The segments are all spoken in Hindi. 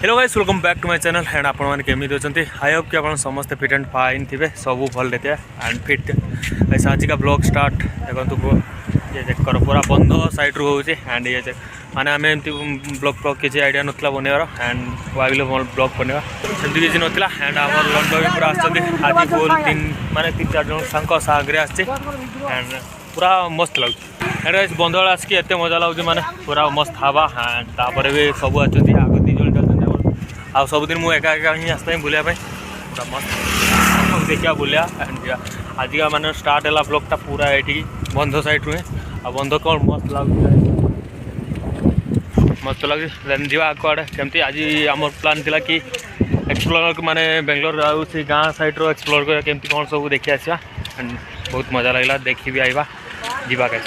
Hello guys, welcome back to my channel and आपण मैंने केमी अच्छे। आई होप कि आप समस्त फिट एंड फाइन थे, सब भल थे एंड फिट। ऐसा आज का ब्लॉग स्टार्ट देखो ये चेक कर पूरा बंध साइड रू होचे एंड ये चेक माने आम एमती ब्लॉग किसी आइडिया नाला बनवार एंड भाविल ब्लॉग बनवा सेमती किसी नाला एंड आम लंच भी पूरा आज फुल माने 3-4 जन सांग सागर एंड पूरा मस्त लगे एंड बंध आसिक एत मजा लगे माने पूरा मस्त हवा एंड तापर भी सब आगे 2 जन आ सबुदिन मुझे एका ही आसता बुलाया पूरा मस्त देखा बुलिया एंड आज का मान स्टार्ट है ब्लॉगटा पूरा ये बंध साइड रुहे आ बंध कौन मस्त लगे देन जा कड़े कमती आज आम प्लान थिला कि एक्सप्लोर माने बेंगलोर आउ से गाँ साइड रो एक्सप्लोर कर केमती कौन सब देखी आसा एंड बहुत मजा लगला देखी भी आइबा जीवा गाइस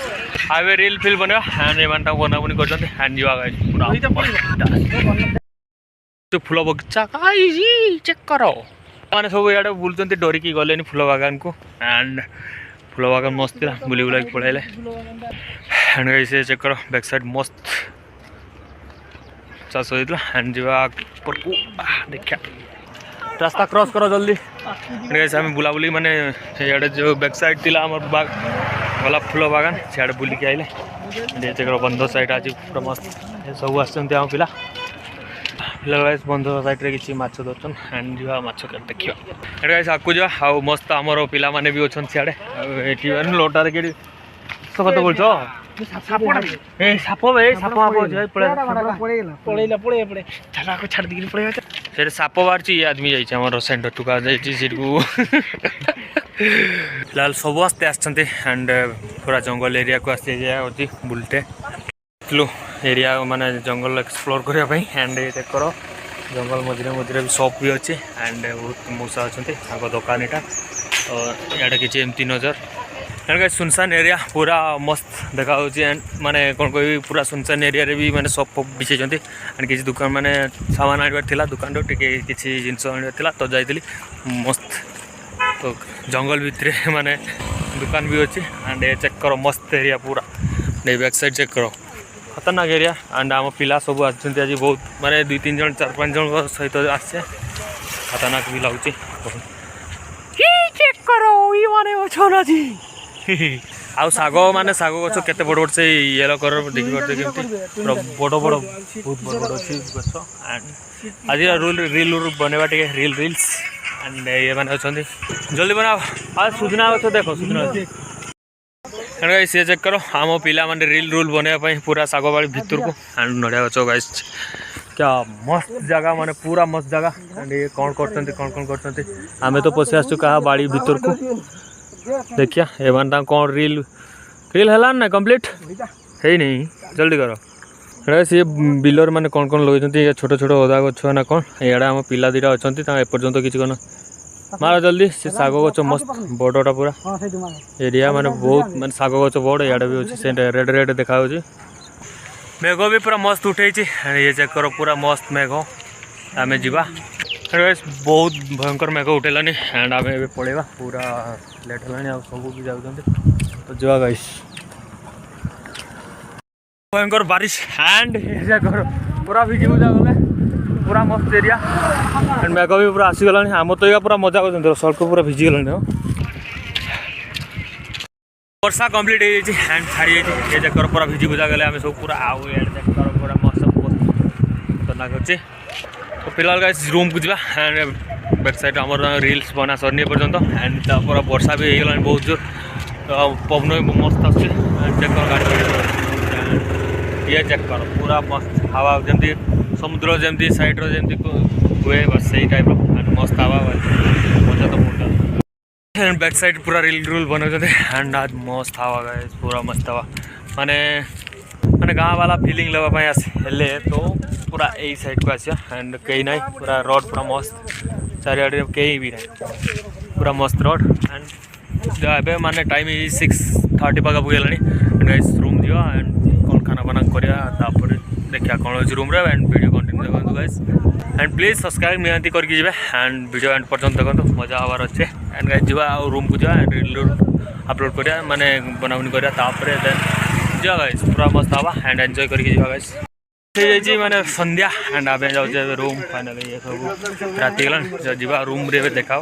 आवे रील फिल बनवा एंड एमानटा बनाबुनी करछन एंड जीवा गाइस पूरा तो फूल बगीचा चेक करो मैंने सब इे बुलते डरिकी गले फूल बागान को एंड फूल बागान मस्त था बुली बुला पड़े एंड से चेक करो बैक साइड मस्त चाष होता एंड जा देखा रास्ता क्रॉस करो जल्दी आम बुलाबुली माने जो बैक साइड थी गला फूल बागान सियाड़े बुलिकी आइले चेक करो बंध साइड आज पूरा मस्त सब आम पिला गाइस बंध साइड रे किसी माछ दर्शन एंड जा माछ देखियो एटा गाइस आकु जा आ मस्त हमर पिला माने भी ओछन सियाडे एठी माने लोटार के सब तो बोलछो सापोडा ए सापो बे सापो आपो जाय पड़े चला को छाड़ दिगिन पड़े से सापो बारची ये आदमी जाई छ हमर सेंटर टुका जाई छी सीट को लाल सब आस्ते आछंते एंड पूरा जंगल एरिया को आस्ते जाय होती बुलटे लो एरिया माने जंगल एक्सप्लोर करने एंड ये चेक करो जंगल मझे मझे भी शॉप भी अच्छे एंड बहुत मूसा अच्छा आग दुकान यहाँ और इे किसी एमती नजर एंड सुनसान एरिया पूरा मस्त देखा एंड माने कौन कह पूरा सुनसान एरिया रे भी माने शॉप बिछे एंड किसी दुकान माने सामान आने दुकान रो किसी जिनस आना तो जाइली मस्त तो जंगल भितर माने दुकान भी अच्छी एंड ये चेक करो मस्त एरिया पूरा बैक साइड चेक करो खतरनाक एरिया एंड आम पिला सब आज बहुत माने 2-3 जन 4-5 जन सहित आसे खतरनाक भी लगुच चेक करो ये माने आउ साग माने साग गछ केते बड़ बड़ से येलो कलर देखि परते केमती बड़ बड़ बहुत बड़ बड़ अछि गछ एंड आज रील बनेबा टे रील्स एंड ये माने अछंती जल्दी बनाओ आज सुजना गछ देखो सुजना एंड सी चेक करो आम पिला माने रील रूल बनवाई पूरा सागवाड़ी भितर को एंड नड़िया गच गाइस क्या मस्त जगह माने पूरा मस्त जगह एंड ये कौन करते आमे तो पशि आसु कहा बाड़ी भितर को देखिया एमान कौन रील है ना कंप्लीट है नहीं जल्दी करो एंड सी बिलर माने कौन लगे छोट छोट ओदा गछ ना कौन इे आम पिला दीटा अच्छा एपर्यंत किसी कौन मार जल्दी से साग गच मस्त बड़टा पूरा एरिया माने बहुत माने साग गच बड़ इे भी अच्छे से रेड रेड देखा मेघ भी पूरा मस्त उठे ये चेक करो पूरा मस्त मेघ आम जा बहुत भयंकर मेघ उठेलानी एंड आम ए पड़ेगा पूरा लेट है सब भी जाऊँ तो जा गाइस भयंकर बारिश एंड ये करो पूरा भिजी भुजा गले पूरा मस्त एरिया एंड मेघ भी पूरा आसीगला आम तो ये पूरा मजा कर सड़क पूरा भिजीगला वर्षा कम्प्लीट हो एंड छाड़ी ये चेक पूरा भिजी भुजा गले आम सब पूरा आउ चेक पूरा मस्त खतरनाक अच्छे तो फिलहाल गाइस रूम को जावा एंड बैक साइड आम रील्स बना सरनी पर्यंत एंड पूरा वर्षा भी हो गला बहुत जोर पवन भी मस्त आस चेक कर गाड़ी ये चेक कर पूरा मस्त हवा जमी समुद्र जमी साइड जमी हुए बस सही टाइप मस्त हवा मजा तो मुंडा एंड बैक साइड पूरा रील रूल बना एंड आज मस्त हवा गाइस पूरा मस्त हवा माने माने गाँव वाला फिलिंग लगा आसे तो पूरा यही साइड को आसिया एंड कहीं ना पूरा रोड पूरा मस्त चारिआडे कहीं भी ना पूरा मस्त रोड एंड ए माने टाइम 6:30 पागा पुगलानी एंड गाइस रूम जा एंड कौन खाना बना कर देखिए कौन अच्छे रूम रे एंड वीडियो कंटिन्यू देखो गाइस एंड प्लीज सब्सक्राइब निहांती करके जाए एंड वीडियो एंड पर्यंत देखो मजा हबार अच्छे एंड गाइस जा रूम को जा एंड रील अपलोड करिया माने बनाबुनी करिया तापरे देन जा गाइस पूरा मस्त हवा एंड एंजॉय करके जा गाइस जाइए माने संध्या एंड आम जाऊे रूम फाइनाली ये सब राति गला जा रूम रे देखा